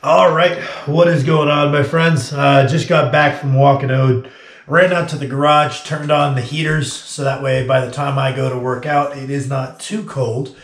All right, what is going on, my friends? Just got back from walking out, ran out to the garage, turned on the heaters so that way by the time I go to work out, it is not too cold.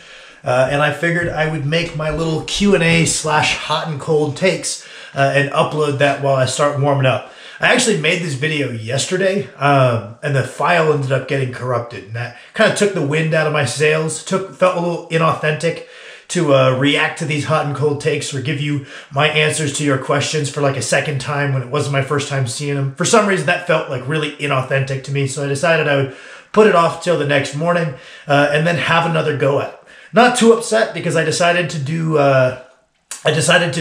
And I figured I would make my little Q&A slash hot and cold takes and upload that while I start warming up. I actually made this video yesterday, and the file ended up getting corrupted, and that kind of took the wind out of my sails. Felt a little inauthentic to react to these hot and cold takes or give you my answers to your questions for like a second time when it wasn't my first time seeing them. For some reason, that felt like really inauthentic to me, so I decided I would put it off till the next morning and then have another go at it. Not too upset because I decided to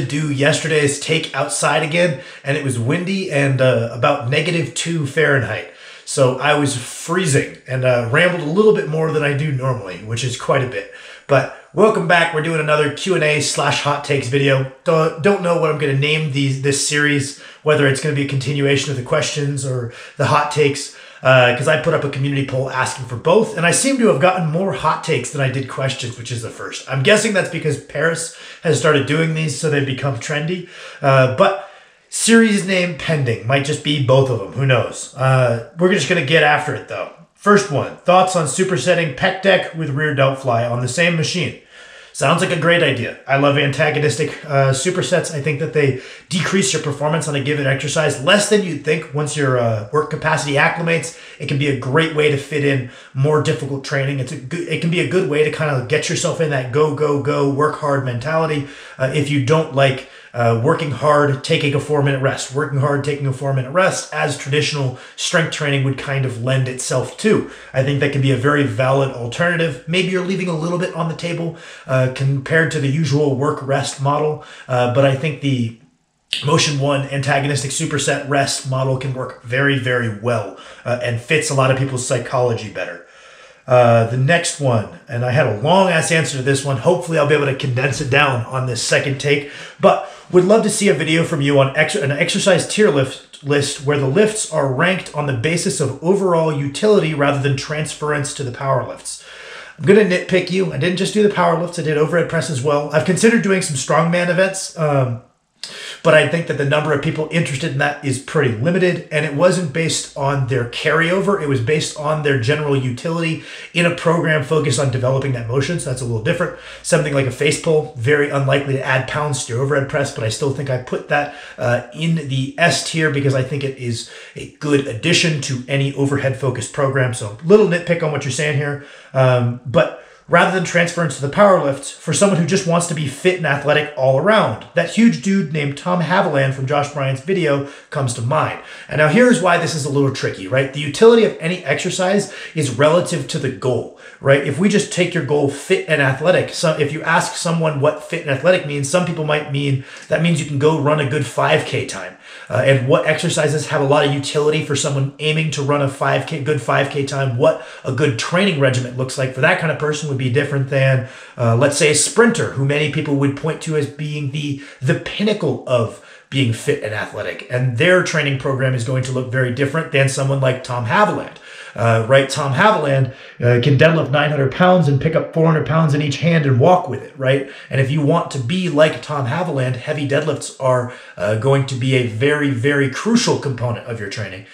do yesterday's take outside again, and it was windy and about -2 Fahrenheit. So I was freezing and rambled a little bit more than I do normally, which is quite a bit. But welcome back. We're doing another Q&A slash hot takes video. Don't know what I'm going to name this series, whether it's going to be a continuation of the questions or the hot takes, because I put up a community poll asking for both, and I seem to have gotten more hot takes than I did questions, which is the first. I'm guessing that's because Paris has started doing these, so they've become trendy. But series name pending. Might just be both of them. Who knows? We're just going to get after it, though. First one, thoughts on supersetting pec deck with rear delt fly on the same machine. Sounds like a great idea. I love antagonistic supersets. I think that they decrease your performance on a given exercise less than you'd think once your work capacity acclimates. It can be a great way to fit in more difficult training. It can be a good way to kind of get yourself in that go, go, go, work hard mentality if you don't like working hard, taking a 4-minute rest. Working hard, taking a 4-minute rest, as traditional strength training would kind of lend itself to. I think that can be a very valid alternative. Maybe you're leaving a little bit on the table compared to the usual work-rest model, but I think the Motion 1 antagonistic superset rest model can work very, very well and fits a lot of people's psychology better. The next one, and I had a long-ass answer to this one. Hopefully I'll be able to condense it down on this second take, but would love to see a video from you on an exercise tier list where the lifts are ranked on the basis of overall utility rather than transference to the power lifts. I'm going to nitpick you. I didn't just do the power lifts. I did overhead press as well. I've considered doing some strongman events, but I think that the number of people interested in that is pretty limited, and it wasn't based on their carryover. It was based on their general utility in a program focused on developing that motion, so that's a little different. Something like a face pull, very unlikely to add pounds to your overhead press, but I still think I put that in the S tier because I think it is a good addition to any overhead-focused program. So little nitpick on what you're saying here, but rather than transference to the power lifts, for someone who just wants to be fit and athletic all around, that huge dude named Tom Haviland from Josh Bryant's video comes to mind. And now here's why this is a little tricky, right? The utility of any exercise is relative to the goal, right? If we just take your goal fit and athletic, so if you ask someone what fit and athletic means, some people might mean that means you can go run a good 5K time. And what exercises have a lot of utility for someone aiming to run a good 5K time, what a good training regimen looks like for that kind of person would be different than, let's say, a sprinter, who many people would point to as being the pinnacle of being fit and athletic. And their training program is going to look very different than someone like Tom Haviland. Right? Tom Haviland can deadlift 900 pounds and pick up 400 pounds in each hand and walk with it, right? And if you want to be like Tom Haviland, heavy deadlifts are going to be a very, very crucial component of your training.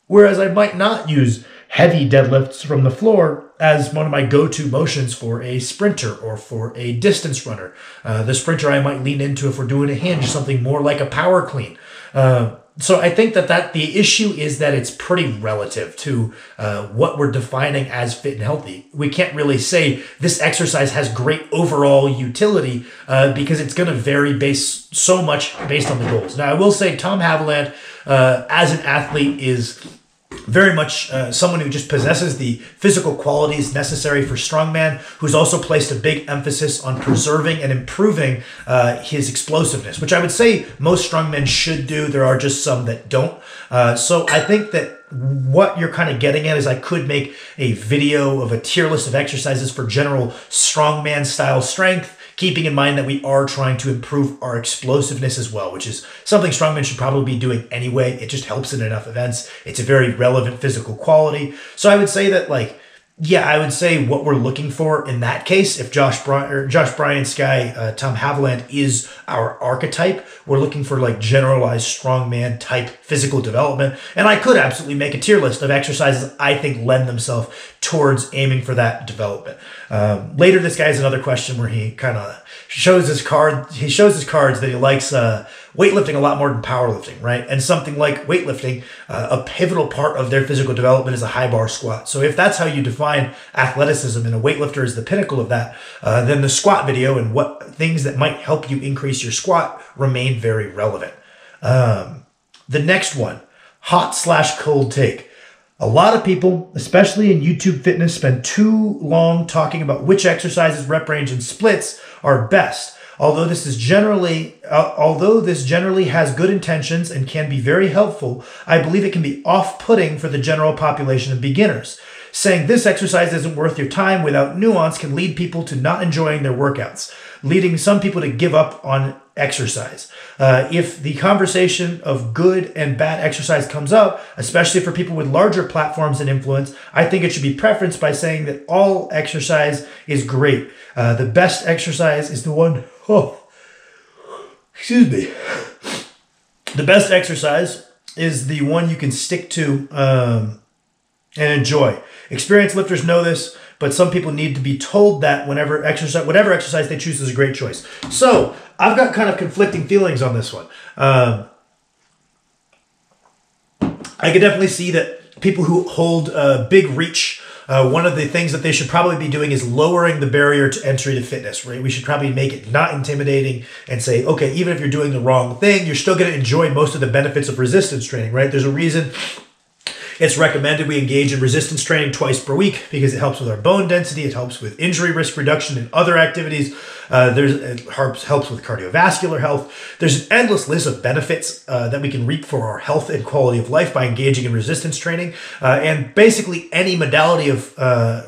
Whereas I might not use heavy deadlifts from the floor as one of my go-to motions for a sprinter or for a distance runner. The sprinter I might lean into if we're doing a hinge, something more like a power clean. So I think that the issue is that it's pretty relative to what we're defining as fit and healthy. We can't really say this exercise has great overall utility because it's going to vary so much based on the goals. Now, I will say Tom Haviland, as an athlete, is very much someone who just possesses the physical qualities necessary for strongman, who's also placed a big emphasis on preserving and improving his explosiveness, which I would say most strongmen should do. There are just some that don't. So I think that what you're kind of getting at is I could make a video of a tier list of exercises for general strongman style strength, keeping in mind that we are trying to improve our explosiveness as well, which is something strongmen should probably be doing anyway. It just helps in enough events. It's a very relevant physical quality. So I would say that, like, Yeah, I would say what we're looking for in that case, if Josh Bryant's guy, Tom Haviland, is our archetype, we're looking for like generalized strongman type physical development. And I could absolutely make a tier list of exercises I think lend themselves towards aiming for that development. Later, this guy has another question where he kind of shows his card. He shows his cards that he likes weightlifting a lot more than powerlifting, right? And something like weightlifting, a pivotal part of their physical development is a high bar squat. So if that's how you define athleticism and a weightlifter is the pinnacle of that, then the squat video and what things that might help you increase your squat remain very relevant. The next one, hot/cold take. A lot of people, especially in YouTube fitness, spend too long talking about which exercises, rep range, and splits are best. Although this generally has good intentions and can be very helpful, I believe it can be off-putting for the general population of beginners. Saying this exercise isn't worth your time without nuance can lead people to not enjoying their workouts, leading some people to give up on exercise. If the conversation of good and bad exercise comes up, especially for people with larger platforms and influence, I think it should be preferenced by saying that all exercise is great. The best exercise is the one, the best exercise is the one you can stick to and enjoy. Experienced lifters know this, but some people need to be told that whatever exercise they choose is a great choice. So I've got kind of conflicting feelings on this one. I could definitely see that people who hold big reach, one of the things that they should probably be doing is lowering the barrier to entry to fitness, right? We should probably make it not intimidating and say, okay, even if you're doing the wrong thing, you're still going to enjoy most of the benefits of resistance training, right? There's a reason it's recommended we engage in resistance training twice per week because it helps with our bone density. It helps with injury risk reduction and other activities. It helps with cardiovascular health. There's an endless list of benefits that we can reap for our health and quality of life by engaging in resistance training. And basically any modality of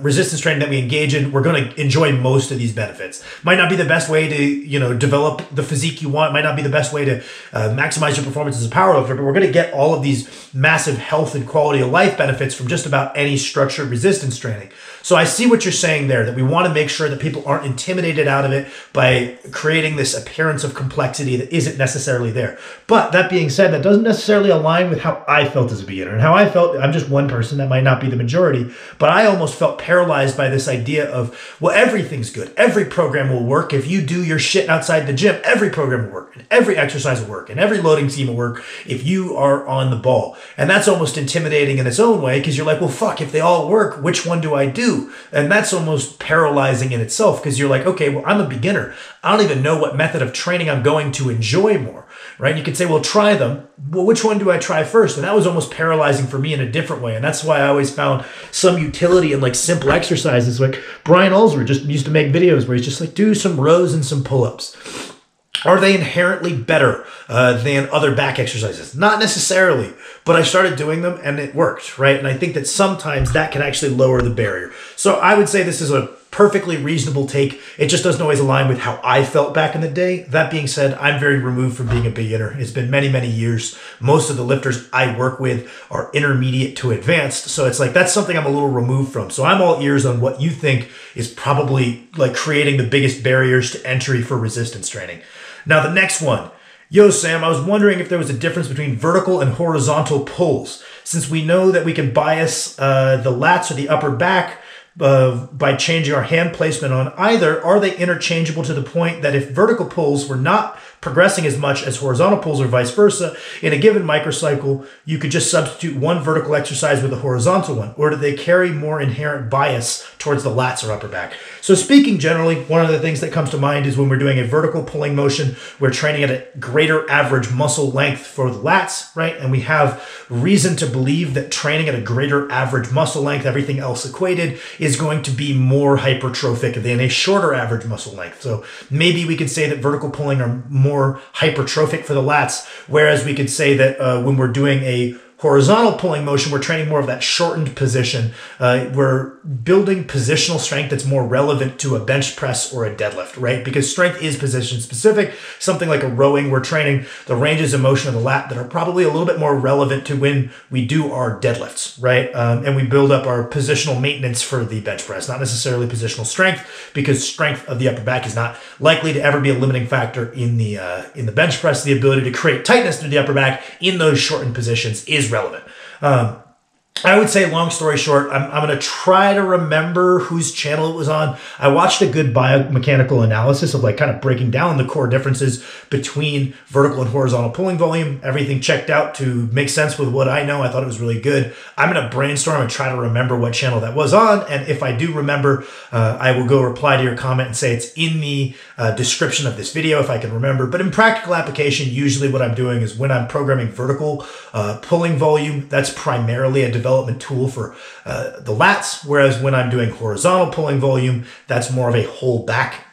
resistance training that we engage in, we're going to enjoy most of these benefits. Might not be the best way to, develop the physique you want. Might not be the best way to maximize your performance as a powerlifter, but we're going to get all of these massive health and quality of life benefits from just about any structured resistance training. So I see what you're saying there, that we want to make sure that people aren't intimidated out of it by creating this appearance of complexity that isn't necessarily there. But that being said, that doesn't necessarily align with how I felt as a beginner. And how I felt, I'm just one person, that might not be the majority, but I almost felt paralyzed by this idea of, well, everything's good. Every program will work. If you do your shit outside the gym, every program will work, and every exercise will work, and every loading scheme will work if you are on the ball. And that's almost intimidating in its own way, because you're like, well, fuck, if they all work, which one do I do? And that's almost paralyzing in itself, because you're like, okay, well, I'm a beginner. I don't even know what method of training I'm going to enjoy more, right? You could say, well, try them. Well, which one do I try first? And that was almost paralyzing for me in a different way. And that's why I always found some utility in like simple exercises. Like Brian Ulsworth just used to make videos where he's just like, do some rows and some pull-ups. Are they inherently better than other back exercises? Not necessarily, but I started doing them and it worked, right? And I think that sometimes that can actually lower the barrier. So I would say this is a perfectly reasonable take. It just doesn't always align with how I felt back in the day. That being said, I'm very removed from being a beginner. It's been many, many years. Most of the lifters I work with are intermediate to advanced. So it's like, that's something I'm a little removed from. So I'm all ears on what you think is probably like creating the biggest barriers to entry for resistance training. Now, the next one. Yo, Sam, I was wondering if there was a difference between vertical and horizontal pulls. Since we know that we can bias the lats or the upper back by changing our hand placement on either, are they interchangeable to the point that if vertical pulls were not progressing as much as horizontal pulls or vice versa, in a given microcycle, you could just substitute one vertical exercise with a horizontal one? Or do they carry more inherent bias towards the lats or upper back? So speaking generally, one of the things that comes to mind is when we're doing a vertical pulling motion, we're training at a greater average muscle length for the lats, right? And we have reason to believe that training at a greater average muscle length, everything else equated, is going to be more hypertrophic than a shorter average muscle length. So maybe we could say that vertical pulling are more hypertrophic for the lats, whereas we could say that when we're doing a horizontal pulling motion, we're training more of that shortened position. We're building positional strength that's more relevant to a bench press or a deadlift, right? Because strength is position specific. Something like a rowing, we're training the ranges of motion of the lat that are probably a little bit more relevant to when we do our deadlifts, right? And we build up our positional maintenance for the bench press, not necessarily positional strength, because strength of the upper back is not likely to ever be a limiting factor in the bench press. The ability to create tightness to the upper back in those shortened positions is relevant. I would say, long story short, I'm going to try to remember whose channel it was on. I watched a good biomechanical analysis of like kind of breaking down the core differences between vertical and horizontal pulling volume. Everything checked out to make sense with what I know. I thought it was really good. I'm going to brainstorm and try to remember what channel that was on. And if I do remember, I will go reply to your comment and say it's in the description of this video if I can remember. But in practical application, usually what I'm doing is when I'm programming vertical pulling volume, that's primarily a development tool for the lats, whereas when I'm doing horizontal pulling volume, that's more of a whole back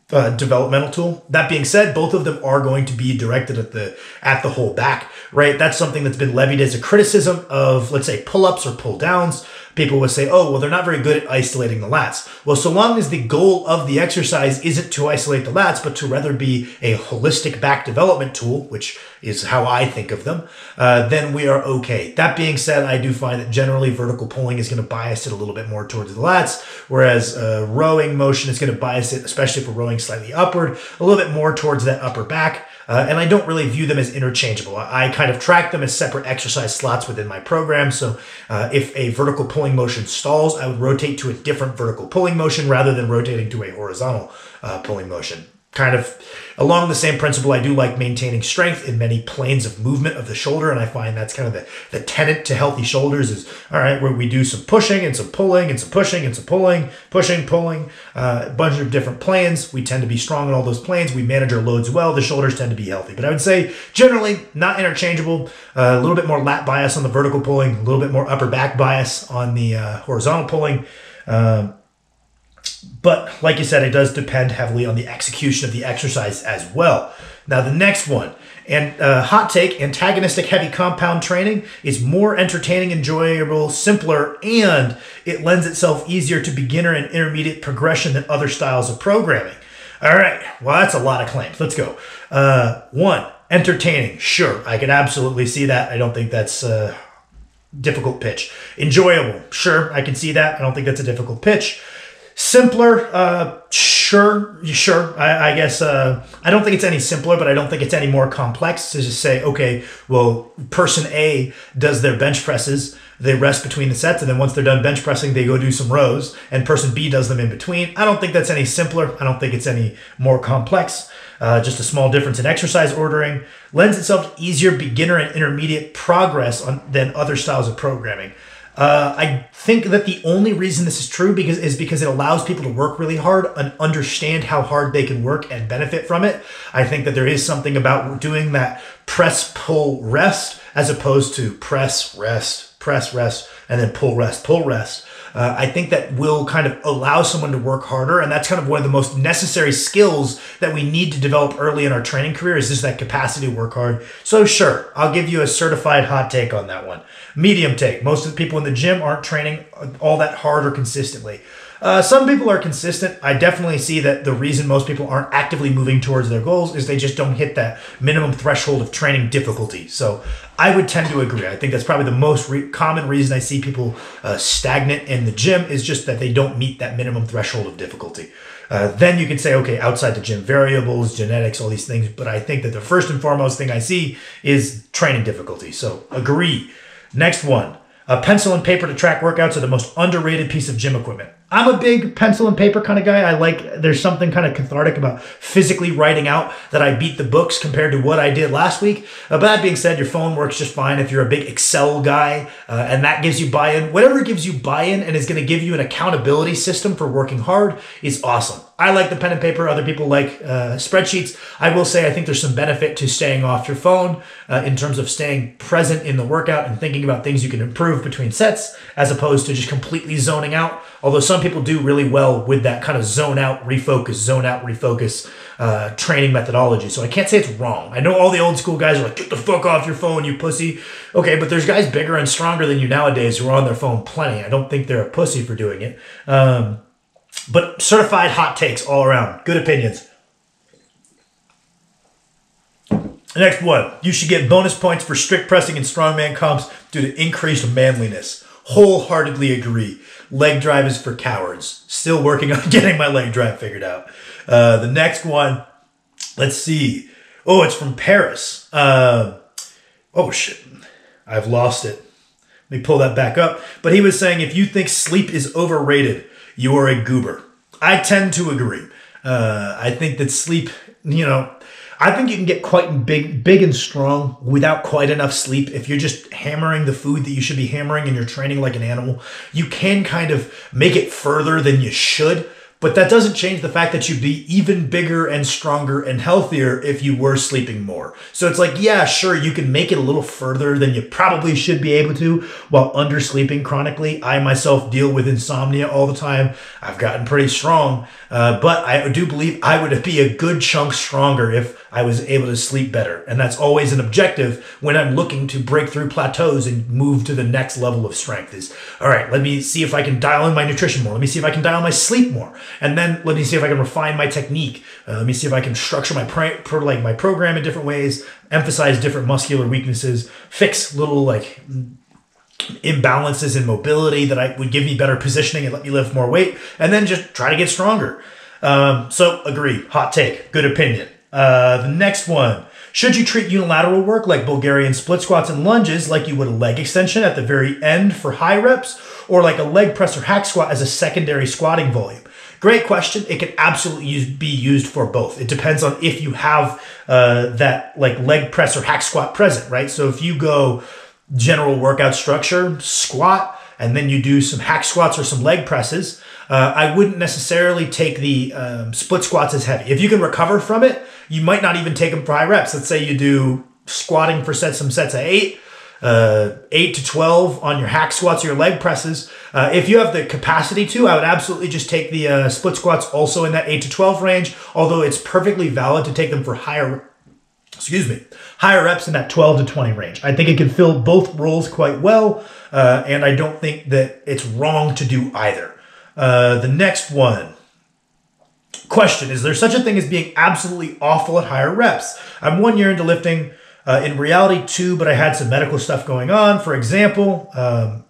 developmental tool. That being said, both of them are going to be directed at the whole back, right? That's something that's been levied as a criticism of, let's say, pull-ups or pull-downs. People would say, oh, well, they're not very good at isolating the lats. Well, so long as the goal of the exercise isn't to isolate the lats, but to rather be a holistic back development tool, which is how I think of them, then we are okay. That being said, I do find that generally vertical pulling is going to bias it a little bit more towards the lats, whereas rowing motion is going to bias it, especially if we're rowing slightly upward, a little bit more towards that upper back. And I don't really view them as interchangeable. I kind of track them as separate exercise slots within my program. So if a vertical pulling motion stalls, I would rotate to a different vertical pulling motion rather than rotating to a horizontal pulling motion. Kind of along the same principle, I do like maintaining strength in many planes of movement of the shoulder, and I find that's kind of the tenet to healthy shoulders is, all right, where we do some pushing and some pulling and some pushing and some pulling, pushing, pulling, a bunch of different planes. We tend to be strong in all those planes. We manage our loads well. The shoulders tend to be healthy. But I would say generally not interchangeable, a little bit more lat bias on the vertical pulling, a little bit more upper back bias on the horizontal pulling. But like you said, it does depend heavily on the execution of the exercise as well. Now, the next one, and hot take, antagonistic heavy compound training is more entertaining, enjoyable, simpler, and it lends itself easier to beginner and intermediate progression than other styles of programming. All right, well, that's a lot of claims. Let's go. One, entertaining. Sure, I can absolutely see that. I don't think that's a difficult pitch. Enjoyable. Sure, I can see that. I don't think that's a difficult pitch. Simpler, sure. I guess I don't think it's any simpler, but I don't think it's any more complex to just say, okay, well, person A does their bench presses, they rest between the sets, and then once they're done bench pressing, they go do some rows, and person B does them in between. I don't think that's any simpler. I don't think it's any more complex. Just a small difference in exercise ordering lends itself to easier beginner and intermediate progress than other styles of programming. I think that the only reason this is true is because it allows people to work really hard and understand how hard they can work and benefit from it. I think that there is something about doing that press, pull, rest, as opposed to press, rest, and then pull, rest, pull, rest. I think that will kind of allow someone to work harder, and that's kind of one of the most necessary skills that we need to develop early in our training career is just that capacity to work hard. So sure, I'll give you a certified hot take on that one. Medium take. Most of the people in the gym aren't training all that hard or consistently. Some people are consistent. I definitely see that the reason most people aren't actively moving towards their goals is they just don't hit that minimum threshold of training difficulty. So I would tend to agree. I think that's probably the most common reason I see people stagnant in the gym is just that they don't meet that minimum threshold of difficulty. Then you can say, okay, outside the gym, variables, genetics, all these things. But I think that the first and foremost thing I see is training difficulty. So agree. Next one. Pencil and paper to track workouts are the most underrated piece of gym equipment. I'm a big pencil and paper kind of guy. There's something kind of cathartic about physically writing out that I beat the books compared to what I did last week. But that being said, your phone works just fine if you're a big Excel guy, and that gives you buy-in. Whatever gives you buy-in and is going to give you an accountability system for working hard is awesome. I like the pen and paper. Other people like spreadsheets. I will say I think there's some benefit to staying off your phone in terms of staying present in the workout and thinking about things you can improve between sets as opposed to just completely zoning out. Although some people do really well with that kind of zone out, refocus training methodology. So I can't say it's wrong. I know all the old school guys are like, get the fuck off your phone, you pussy. Okay, but there's guys bigger and stronger than you nowadays who are on their phone plenty. I don't think they're a pussy for doing it. But certified hot takes all around. Good opinions. Next one. You should get bonus points for strict pressing and strongman comps due to increased manliness. Wholeheartedly agree. Leg drive is for cowards. Still working on getting my leg drive figured out. The next one. Let's see. Oh, it's from Paris. Oh, shit. I've lost it. Let me pull that back up. But he was saying, if you think sleep is overrated, you are a goober. I tend to agree. I think that sleep, I think you can get quite big and strong without quite enough sleep. If you're just hammering the food that you should be hammering and you're training like an animal, you can kind of make it further than you should. But that doesn't change the fact that you'd be even bigger and stronger and healthier if you were sleeping more. So it's like, yeah, sure, you can make it a little further than you probably should be able to while undersleeping chronically. I myself deal with insomnia all the time. I've gotten pretty strong, but I do believe I would be a good chunk stronger if I was able to sleep better. And that's always an objective when I'm looking to break through plateaus and move to the next level of strength is, all right, let me see if I can dial in my nutrition more. Let me see if I can dial in my sleep more. And then let me see if I can refine my technique. Let me see if I can structure my my program in different ways, emphasize different muscular weaknesses, fix little imbalances in mobility that would give me better positioning and let me lift more weight, and then just try to get stronger. So agree, hot take, good opinion. The next one. Should you treat unilateral work like Bulgarian split squats and lunges like you would a leg extension at the very end for high reps, or like a leg press or hack squat as a secondary squatting volume? Great question. It can absolutely be used for both. It depends on if you have that leg press or hack squat present, right? So if you go general workout structure, squat, and then you do some hack squats or some leg presses, I wouldn't necessarily take the split squats as heavy. If you can recover from it, you might not even take them for high reps. Let's say you do squatting for some sets of 8 to 12 on your hack squats or your leg presses. If you have the capacity to, I would absolutely just take the split squats also in that 8 to 12 range, although it's perfectly valid to take them for higher reps in that 12 to 20 range. I think it can fill both roles quite well, and I don't think that it's wrong to do either. The next one. Question, is there such a thing as being absolutely awful at higher reps? I'm 1 year into lifting. In reality, 2, but I had some medical stuff going on. For example,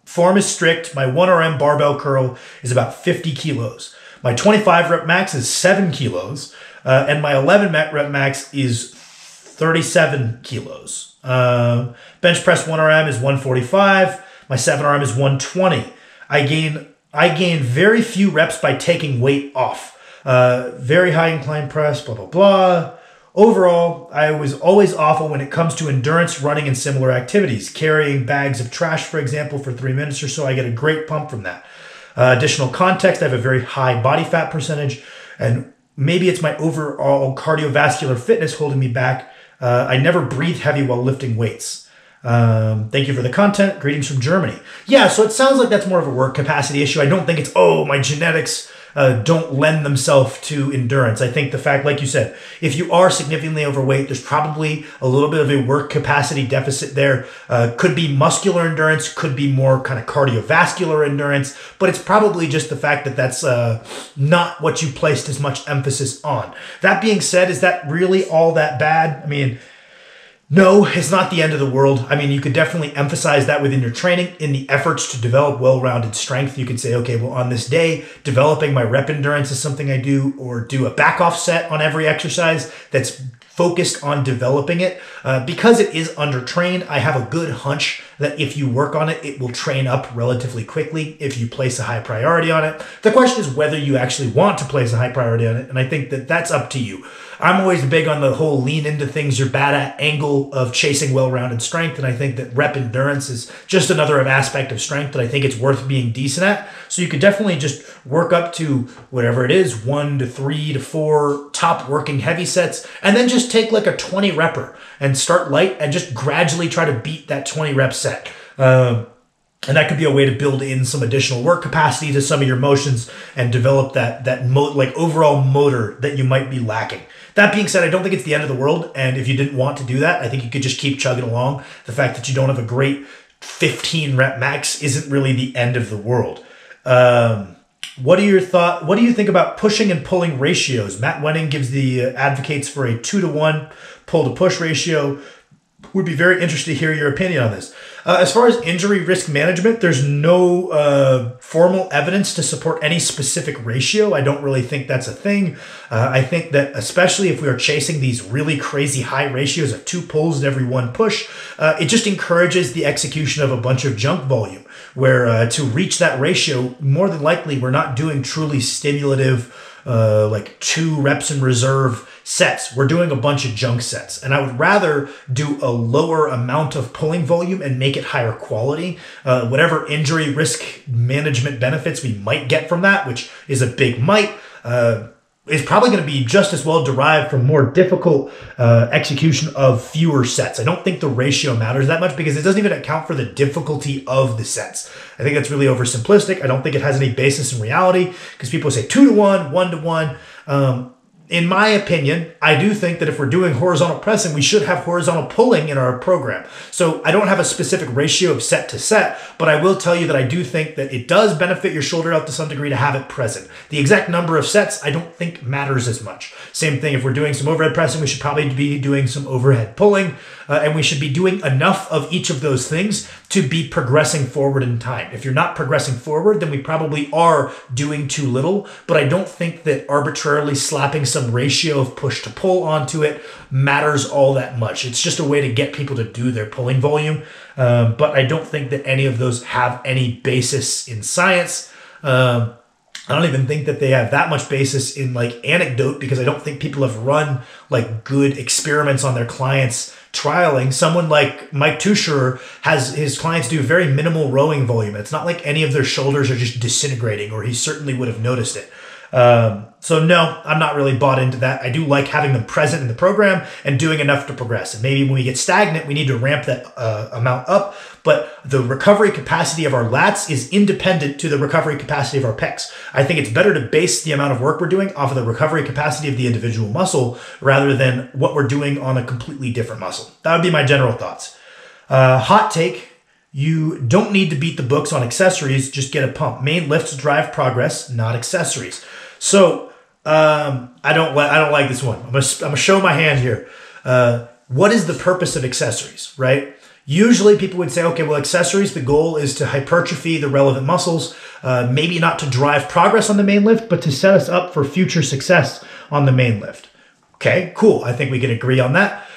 form is strict. My 1RM barbell curl is about 50 kilos. My 25 rep max is 7 kilos. And my 11 rep max is 37 kilos. Bench press 1RM is 145. My 7RM is 120. I gain very few reps by taking weight off. Very high incline press, blah, blah, blah. Overall, I was always awful when it comes to endurance, running, and similar activities. Carrying bags of trash, for example, for 3 minutes or so, I get a great pump from that. Additional context, I have a very high body fat percentage, and maybe it's my overall cardiovascular fitness holding me back. I never breathe heavy while lifting weights. Thank you for the content. Greetings from Germany. Yeah, so it sounds like that's more of a work capacity issue. I don't think it's, oh, my genetics don't lend themselves to endurance. I think the fact, like you said, if you are significantly overweight, there's probably a little bit of a work capacity deficit there. Could be muscular endurance, could be more kind of cardiovascular endurance, but it's probably just the fact that that's not what you placed as much emphasis on. That being said, is that really all that bad? I mean, no, it's not the end of the world. I mean, you could definitely emphasize that within your training in the efforts to develop well-rounded strength. You could say, okay, well, on this day, developing my rep endurance is something I do, or do a back-off set on every exercise that's focused on developing it. Because it is undertrained, I have a good hunch that if you work on it, it will train up relatively quickly if you place a high priority on it. The question is whether you actually want to place a high priority on it, and I think that that's up to you. I'm always big on the whole lean into things you're bad at angle of chasing well-rounded strength, and I think that rep endurance is just another aspect of strength that I think it's worth being decent at. So you could definitely just work up to whatever it is, 1 to 3 to 4 top working heavy sets, and then just take like a 20 repper and start light and just gradually try to beat that 20 rep set. And that could be a way to build in some additional work capacity to some of your motions and develop that overall motor that you might be lacking. That being said, I don't think it's the end of the world. And if you didn't want to do that, I think you could just keep chugging along. The fact that you don't have a great 15 rep max isn't really the end of the world. What are your thoughts? What do you think about pushing and pulling ratios? Matt Wenning advocates for a 2-to-1 pull to push ratio. Would be very interested to hear your opinion on this. As far as injury risk management, there's no formal evidence to support any specific ratio. I don't really think that's a thing. I think that especially if we are chasing these really crazy high ratios of 2 pulls in every 1 push, it just encourages the execution of a bunch of junk volume, where to reach that ratio, more than likely, we're not doing truly stimulative like 2 reps in reserve sets. We're doing a bunch of junk sets. And I would rather do a lower amount of pulling volume and make it higher quality. Whatever injury risk management benefits we might get from that, which is a big might, is probably going to be just as well derived from more difficult execution of fewer sets. I don't think the ratio matters that much because it doesn't even account for the difficulty of the sets. I think that's really oversimplistic. I don't think it has any basis in reality because people say 2-to-1, 1-to-1. In my opinion, I do think that if we're doing horizontal pressing, we should have horizontal pulling in our program. So I don't have a specific ratio of set to set, but I will tell you that I do think that it does benefit your shoulder out to some degree to have it present. The exact number of sets I don't think matters as much. Same thing, if we're doing some overhead pressing, we should probably be doing some overhead pulling, and we should be doing enough of each of those things to be progressing forward in time. If you're not progressing forward, then we probably are doing too little, but I don't think that arbitrarily slapping some ratio of push to pull onto it matters all that much. It's just a way to get people to do their pulling volume, but I don't think that any of those have any basis in science. I don't even think that they have that much basis in like anecdote because I don't think people have run like good experiments on their clients trialing. Someone like Mike Tuscher has his clients do very minimal rowing volume. It's not like any of their shoulders are just disintegrating, or he certainly would have noticed it. So no, I'm not really bought into that. I do like having them present in the program and doing enough to progress. And maybe when we get stagnant, we need to ramp that amount up. But the recovery capacity of our lats is independent to the recovery capacity of our pecs. I think it's better to base the amount of work we're doing off of the recovery capacity of the individual muscle rather than what we're doing on a completely different muscle. That would be my general thoughts. Hot take. You don't need to beat the books on accessories, just get a pump. Main lifts drive progress, not accessories. So I don't like this one. I'm gonna show my hand here. What is the purpose of accessories, right? Usually people would say, okay, well, accessories, the goal is to hypertrophy the relevant muscles, maybe not to drive progress on the main lift, but to set us up for future success on the main lift. Okay, cool. I think we can agree on that.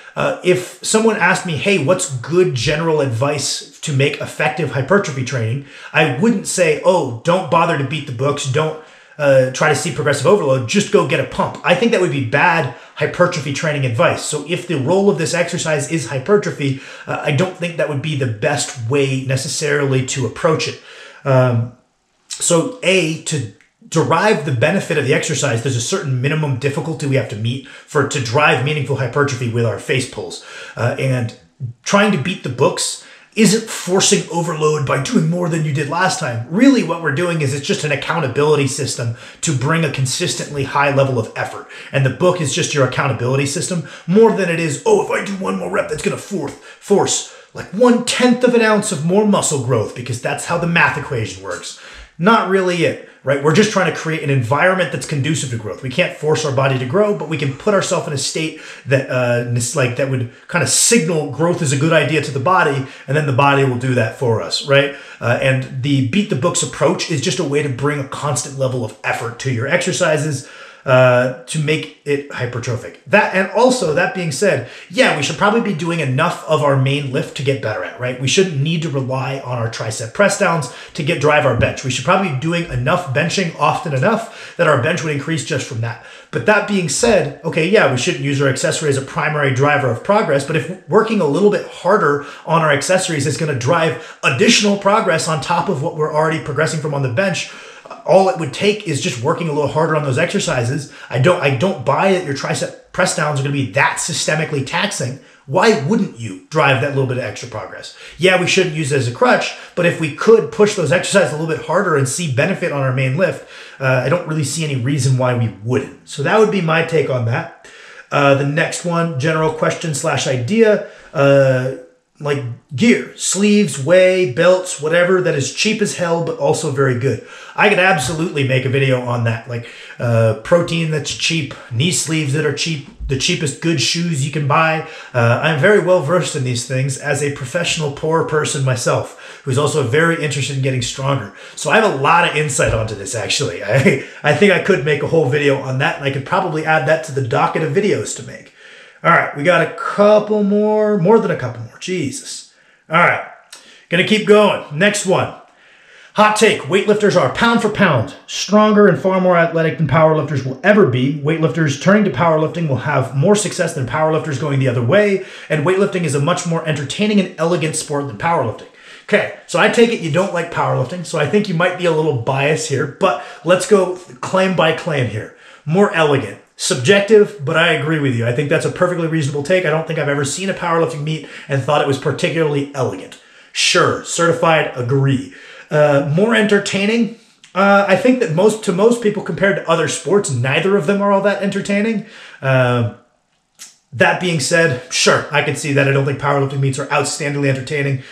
If someone asked me, hey, what's good general advice to make effective hypertrophy training? I wouldn't say, oh, don't bother to beat the books. Don't try to see progressive overload. Just go get a pump. I think that would be bad hypertrophy training advice. So if the role of this exercise is hypertrophy, I don't think that would be the best way necessarily to approach it. So to derive the benefit of the exercise, there's a certain minimum difficulty we have to meet to drive meaningful hypertrophy with our face pulls. And trying to beat the books isn't forcing overload by doing more than you did last time. Really what we're doing is it's just an accountability system to bring a consistently high level of effort. And the book is just your accountability system more than it is, oh, if I do one more rep, that's going to force like 1/10 of an ounce of more muscle growth because that's how the math equation works. Not really it, right? We're just trying to create an environment that's conducive to growth. We can't force our body to grow, but we can put ourselves in a state that that would kind of signal growth is a good idea to the body, and then the body will do that for us, right? And the beat the books approach is just a way to bring a constant level of effort to your exercises. to make it hypertrophic. And also, that being said, yeah, we should probably be doing enough of our main lift to get better at, right? We shouldn't need to rely on our tricep press downs to drive our bench. We should probably be doing enough benching often enough that our bench would increase just from that. But that being said, okay, yeah, we shouldn't use our accessory as a primary driver of progress, but if working a little bit harder on our accessories is going to drive additional progress on top of what we're already progressing from on the bench, all it would take is just working a little harder on those exercises. I don't buy that your tricep press downs are going to be that systemically taxing. Why wouldn't you drive that little bit of extra progress? Yeah, we shouldn't use it as a crutch, but if we could push those exercises a little bit harder and see benefit on our main lift, I don't really see any reason why we wouldn't. So that would be my take on that. The next one, general question / idea, like gear, sleeves, weigh, belts, whatever that is cheap as hell, but also very good. I could absolutely make a video on that, like protein that's cheap, knee sleeves that are cheap, the cheapest good shoes you can buy. I'm very well versed in these things as a professional poor person myself, who's also very interested in getting stronger. So I have a lot of insight onto this, actually. I think I could make a whole video on that, and I could probably add that to the docket of videos to make. All right, we got a couple more than a couple more. Jesus. All right, gonna keep going. Next one. Hot take, weightlifters are pound for pound stronger and far more athletic than powerlifters will ever be. Weightlifters turning to powerlifting will have more success than powerlifters going the other way, and weightlifting is a much more entertaining and elegant sport than powerlifting. Okay, so I take it you don't like powerlifting, so I think you might be a little biased here, but let's go claim by claim here. More elegant. Subjective, but I agree with you. I think that's a perfectly reasonable take. I don't think I've ever seen a powerlifting meet and thought it was particularly elegant. Sure, certified, agree. More entertaining. I think that to most people compared to other sports, neither of them are all that entertaining. That being said, sure, I can see that. I don't think powerlifting meets are outstandingly entertaining.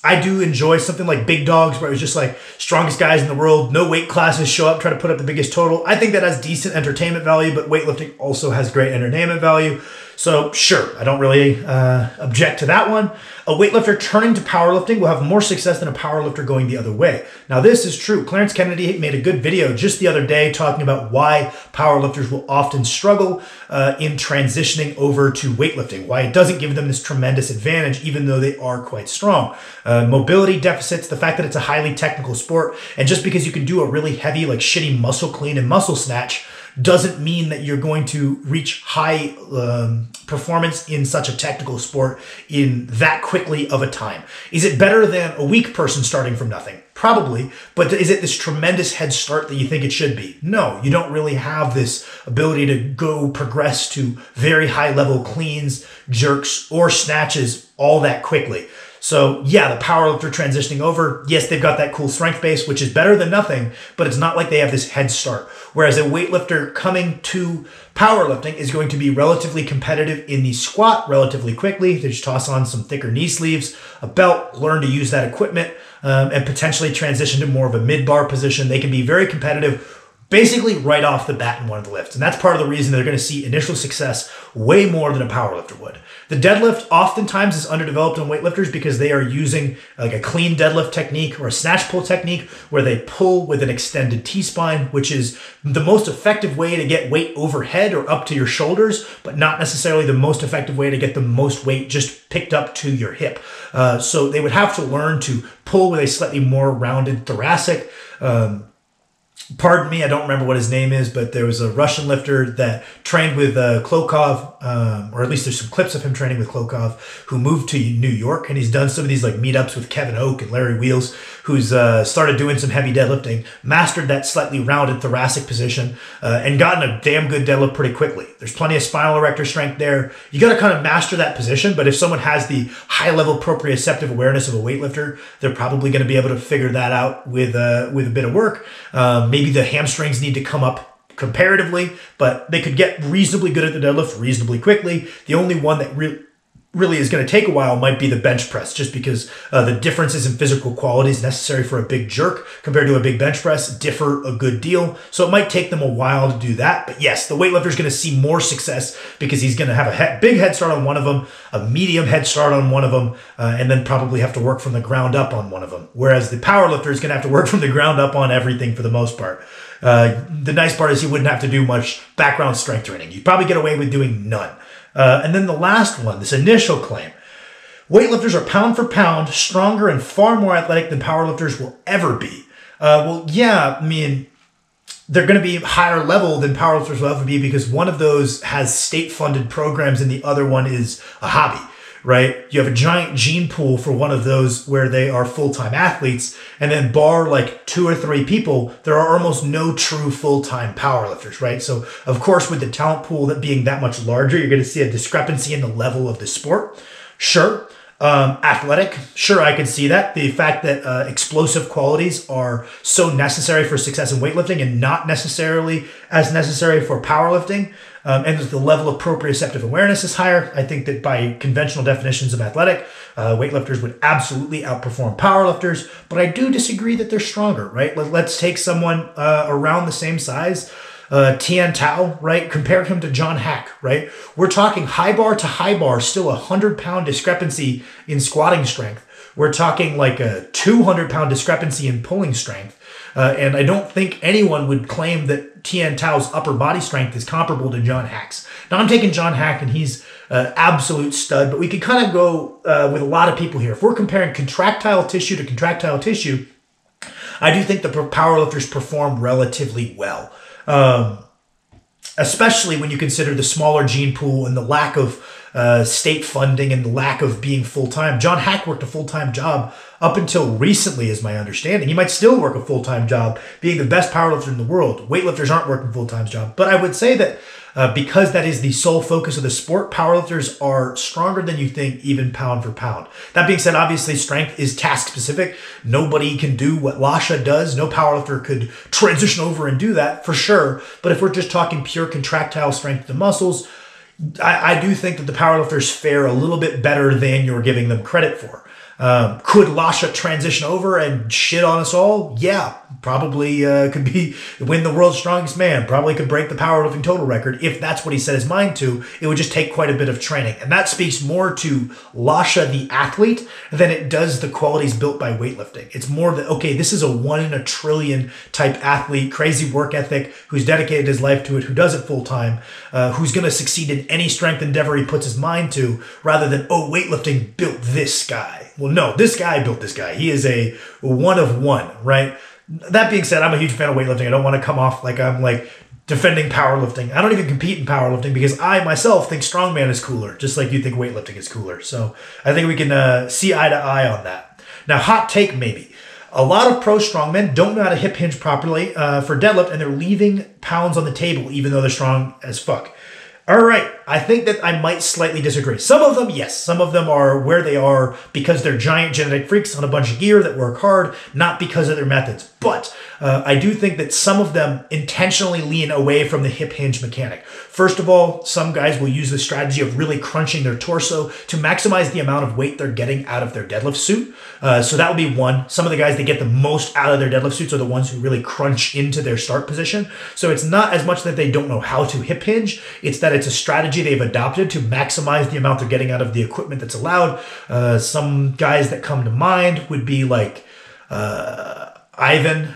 I do enjoy something like Big Dogs, where it was just like strongest guys in the world, no weight classes, show up, try to put up the biggest total. I think that has decent entertainment value, but weightlifting also has great entertainment value. So sure, I don't really object to that one. A weightlifter turning to powerlifting will have more success than a powerlifter going the other way. Now this is true. Clarence Kennedy made a good video just the other day talking about why powerlifters will often struggle in transitioning over to weightlifting, why it doesn't give them this tremendous advantage even though they are quite strong. Mobility deficits, the fact that it's a highly technical sport, and just because you can do a really heavy, like shitty muscle clean and muscle snatch doesn't mean that you're going to reach high performance in such a technical sport in that quickly of a time. Is it better than a weak person starting from nothing? Probably, but is it this tremendous head start that you think it should be? No, you don't really have this ability to progress to very high level cleans, jerks, or snatches all that quickly. So yeah, the powerlifter transitioning over, yes, they've got that cool strength base, which is better than nothing, but it's not like they have this head start. Whereas a weightlifter coming to powerlifting is going to be relatively competitive in the squat relatively quickly. They just toss on some thicker knee sleeves, a belt, learn to use that equipment, and potentially transition to more of a mid-bar position. They can be very competitive basically right off the bat in one of the lifts. And that's part of the reason they're going to see initial success way more than a powerlifter would. The deadlift oftentimes is underdeveloped in weightlifters because they are using like a clean deadlift technique or a snatch pull technique where they pull with an extended T-spine, which is the most effective way to get weight overhead or up to your shoulders, but not necessarily the most effective way to get the most weight just picked up to your hip. So they would have to learn to pull with a slightly more rounded thoracic. Pardon me, I don't remember what his name is, but there was a Russian lifter that trained with Klokov, or at least there's some clips of him training with Klokov, who moved to New York, and he's done some of these like meetups with Kevin Oak and Larry Wheels, who's started doing some heavy deadlifting, mastered that slightly rounded thoracic position, and gotten a damn good deadlift pretty quickly. There's plenty of spinal erector strength there. You got to kind of master that position, but if someone has the high-level proprioceptive awareness of a weightlifter, they're probably going to be able to figure that out with a bit of work. Maybe the hamstrings need to come up comparatively, but they could get reasonably good at the deadlift reasonably quickly. The only one that really is going to take a while might be the bench press, just because the differences in physical qualities necessary for a big jerk compared to a big bench press differ a good deal. So it might take them a while to do that. But yes, the weightlifter is going to see more success because he's going to have a big head start on one of them, a medium head start on one of them, and then probably have to work from the ground up on one of them. Whereas the powerlifter is going to have to work from the ground up on everything for the most part. The nice part is he wouldn't have to do much background strength training. You'd probably get away with doing none. And then the last one, this initial claim. Weightlifters are pound for pound stronger and far more athletic than powerlifters will ever be. Well, yeah, I mean, they're going to be higher level than powerlifters will ever be because one of those has state-funded programs and the other one is a hobby, right? You have a giant gene pool for one of those where they are full-time athletes, and then bar like 2 or 3 people, there are almost no true full-time powerlifters, right? So of course, with the talent pool that being that much larger, you're going to see a discrepancy in the level of the sport. Sure. Athletic, sure, I could see that. The fact that explosive qualities are so necessary for success in weightlifting and not necessarily as necessary for powerlifting, and that the level of proprioceptive awareness is higher. I think that by conventional definitions of athletic, weightlifters would absolutely outperform powerlifters, but I do disagree that they're stronger, right? Let's take someone around the same size, Tian Tao, right? Compare him to John Hack, right? We're talking high bar to high bar, still a 100-pound discrepancy in squatting strength. We're talking like a 200-pound discrepancy in pulling strength. And I don't think anyone would claim that Tian Tao's upper body strength is comparable to John Hack's. Now I'm taking John Hack and he's absolute stud, but we could kind of go with a lot of people here. If we're comparing contractile tissue to contractile tissue, I do think the powerlifters perform relatively well. Especially when you consider the smaller gene pool and the lack of state funding and the lack of being full-time. John Hack worked a full-time job up until recently, is my understanding. He might still work a full-time job, being the best powerlifter in the world. Weightlifters aren't working full-time jobs. But I would say that because that is the sole focus of the sport, powerlifters are stronger than you think, even pound for pound. That being said, obviously strength is task-specific. Nobody can do what Lasha does. No powerlifter could transition over and do that, for sure. But if we're just talking pure contractile strength of the muscles, I do think that the powerlifters fare a little bit better than you're giving them credit for. Could Lasha transition over and shit on us all? Yeah, probably could win the world's strongest man. Probably could break the powerlifting total record if that's what he set his mind to. It would just take quite a bit of training. And that speaks more to Lasha, the athlete, than it does the qualities built by weightlifting. It's more that, okay, this is a 1 in a trillion type athlete, crazy work ethic, who's dedicated his life to it, who does it full time, who's going to succeed in any strength endeavor he puts his mind to, rather than, oh, weightlifting built this guy. Well, no, this guy built this guy. He is a 1 of 1, right? That being said, I'm a huge fan of weightlifting. I don't want to come off like I'm like defending powerlifting. I don't even compete in powerlifting because I myself think strongman is cooler, just like you think weightlifting is cooler. So I think we can see eye to eye on that. Now, hot take maybe. A lot of pro strongmen don't know how to hip hinge properly for deadlift, and they're leaving pounds on the table even though they're strong as fuck. All right, I think that I might slightly disagree. Some of them, yes, some of them are where they are because they're giant genetic freaks on a bunch of gear that work hard, not because of their methods. But I do think that some of them intentionally lean away from the hip hinge mechanic. First of all, some guys will use the strategy of really crunching their torso to maximize the amount of weight they're getting out of their deadlift suit. So that would be one. Some of the guys that get the most out of their deadlift suits are the ones who really crunch into their start position. So it's not as much that they don't know how to hip hinge, it's that it's a strategy they've adopted to maximize the amount they're getting out of the equipment that's allowed. Some guys that come to mind would be like Ivan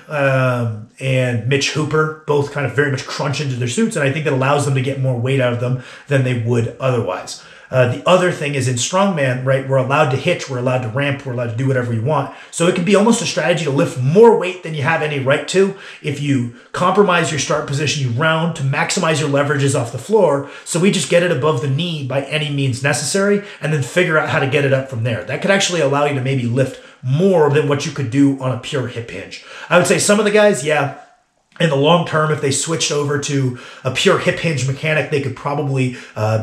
and Mitch Hooper, both kind of very much crunch into their suits, and I think that allows them to get more weight out of them than they would otherwise. The other thing is in strongman, right, we're allowed to hitch, we're allowed to ramp, we're allowed to do whatever we want. So it can be almost a strategy to lift more weight than you have any right to. If you compromise your start position, you round to maximize your leverages off the floor. So we just get it above the knee by any means necessary and then figure out how to get it up from there. That could actually allow you to maybe lift more than what you could do on a pure hip hinge. I would say some of the guys, yeah, in the long term, if they switched over to a pure hip hinge mechanic, they could probably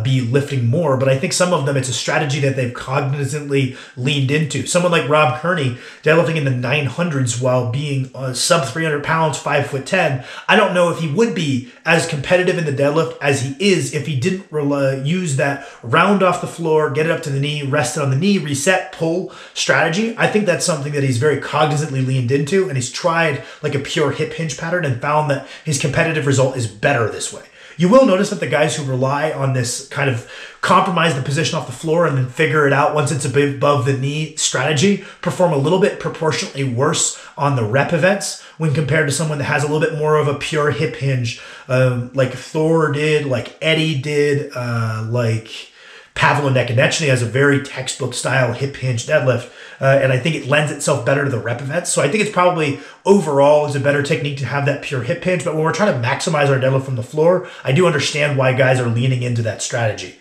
be lifting more. But I think some of them, it's a strategy that they've cognizantly leaned into. Someone like Rob Kearney, deadlifting in the 900s while being sub 300 pounds, 5'10". I don't know if he would be as competitive in the deadlift as he is if he didn't use that round off the floor, get it up to the knee, rest it on the knee, reset, pull strategy. I think that's something that he's very cognizantly leaned into, and he's tried like a pure hip hinge pattern and found that his competitive result is better this way. You will notice that the guys who rely on this kind of compromise the position off the floor and then figure it out once it's a bit above the knee strategy perform a little bit proportionately worse on the rep events when compared to someone that has a little bit more of a pure hip hinge, like Thor did, like Eddie did, like Pavlo Nekonechny has a very textbook style hip hinge deadlift. And I think it lends itself better to the rep events. So I think it's probably overall is a better technique to have that pure hip hinge. But when we're trying to maximize our deadlift from the floor, I do understand why guys are leaning into that strategy.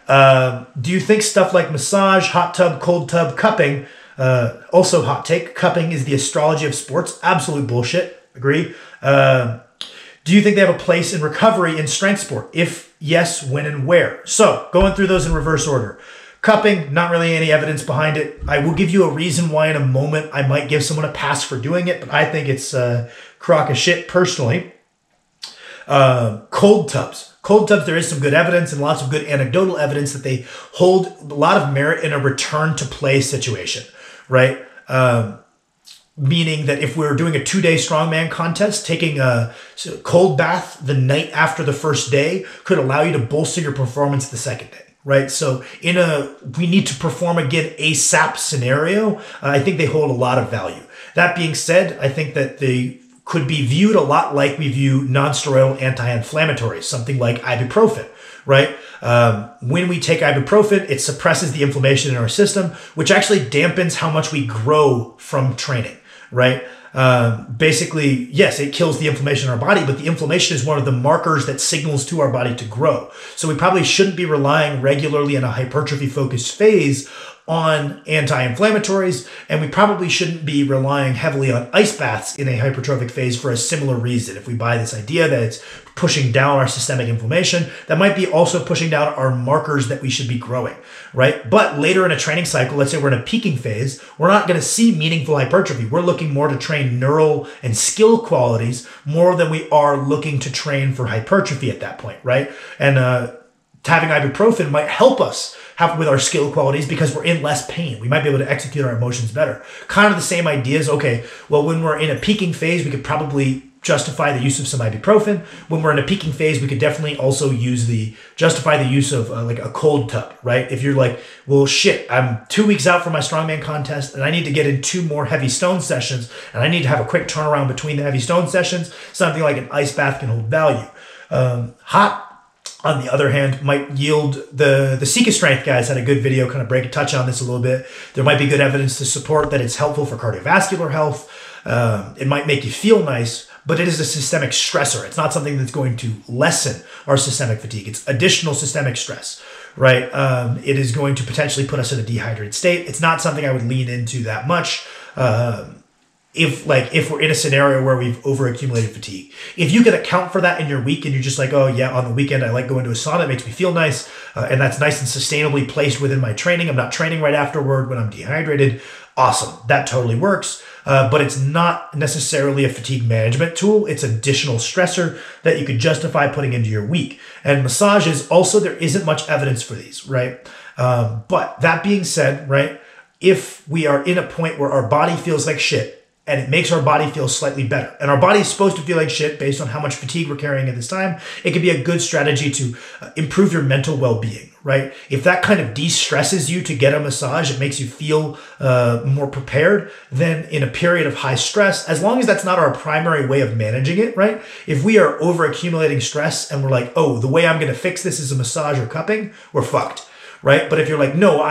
Do you think stuff like massage, hot tub, cold tub, cupping, also hot take, cupping is the astrology of sports? Absolute bullshit. Agree. Do you think they have a place in recovery in strength sport? If yes, when and where? So going through those in reverse order. Cupping, not really any evidence behind it. I will give you a reason why in a moment I might give someone a pass for doing it, but I think it's a crock of shit personally. Cold tubs. Cold tubs, there is some good evidence and lots of good anecdotal evidence that they hold a lot of merit in a return to play situation, right? Meaning that if we're doing a 2-day strongman contest, taking a cold bath the night after the first day could allow you to bolster your performance the second day. Right. So in we need to perform again ASAP scenario, I think they hold a lot of value. That being said, I think that they could be viewed a lot like we view non-steroidal anti-inflammatories, something like ibuprofen, right? When we take ibuprofen, it suppresses the inflammation in our system, which actually dampens how much we grow from training, right? Basically, yes, it kills the inflammation in our body, but the inflammation is one of the markers that signals to our body to grow. So we probably shouldn't be relying regularly in a hypertrophy focused phase on anti-inflammatories, and we probably shouldn't be relying heavily on ice baths in a hypertrophic phase for a similar reason. If we buy this idea that it's pushing down our systemic inflammation, that might be also pushing down our markers that we should be growing, right? But later in a training cycle, let's say we're in a peaking phase, we're not going to see meaningful hypertrophy. We're looking more to train neural and skill qualities more than we are looking to train for hypertrophy at that point, right? And having ibuprofen might help us with our skill qualities because we're in less pain. We might be able to execute our emotions better. Kind of the same ideas. Okay, well, when we're in a peaking phase, we could probably justify the use of some ibuprofen. When we're in a peaking phase, we could definitely also justify the use of like a cold tub, right? If you're like, well, shit, I'm 2 weeks out from my strongman contest and I need to get in 2 more heavy stone sessions and I need to have a quick turnaround between the heavy stone sessions, something like an ice bath can hold value. Hot, on the other hand, might yield the Sika Strength guys had a good video, kind of touch on this a little bit. There might be good evidence to support that it's helpful for cardiovascular health. It might make you feel nice, but it is a systemic stressor. It's not something that's going to lessen our systemic fatigue. It's additional systemic stress, right? It is going to potentially put us in a dehydrated state. It's not something I would lean into that much. If we're in a scenario where we've overaccumulated fatigue. If you can account for that in your week and you're just like, oh yeah, on the weekend I like going to a sauna, it makes me feel nice, and that's nice and sustainably placed within my training. I'm not training right afterward when I'm dehydrated. Awesome. That totally works. But it's not necessarily a fatigue management tool. It's additional stressor that you could justify putting into your week. And massages, also, there isn't much evidence for these, right? But that being said, right, if we are in a point where our body feels like shit, and it makes our body feel slightly better. And our body is supposed to feel like shit based on how much fatigue we're carrying at this time. It could be a good strategy to improve your mental well-being, right? If that kind of de-stresses you to get a massage, it makes you feel more prepared than in a period of high stress, as long as that's not our primary way of managing it, right? If we are over-accumulating stress and we're like, oh, the way I'm gonna fix this is a massage or cupping, we're fucked. Right? But if you're like, no,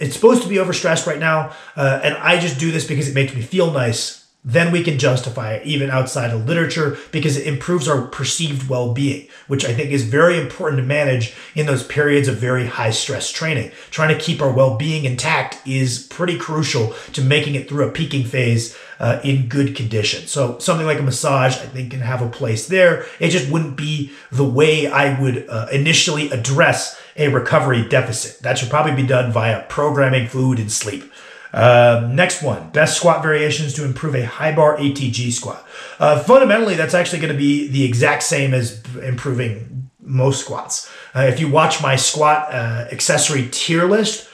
it's supposed to be overstressed right now, and I just do this because it makes me feel nice, then we can justify it even outside of literature because it improves our perceived well-being, which I think is very important to manage in those periods of very high stress training. Trying to keep our well-being intact is pretty crucial to making it through a peaking phase in good condition. So something like a massage, I think, can have a place there. It just wouldn't be the way I would initially address a recovery deficit. That should probably be done via programming, food, and sleep. Next one, best squat variations to improve a high bar ATG squat. Fundamentally, that's actually going to be the exact same as improving most squats. If you watch my squat accessory tier list,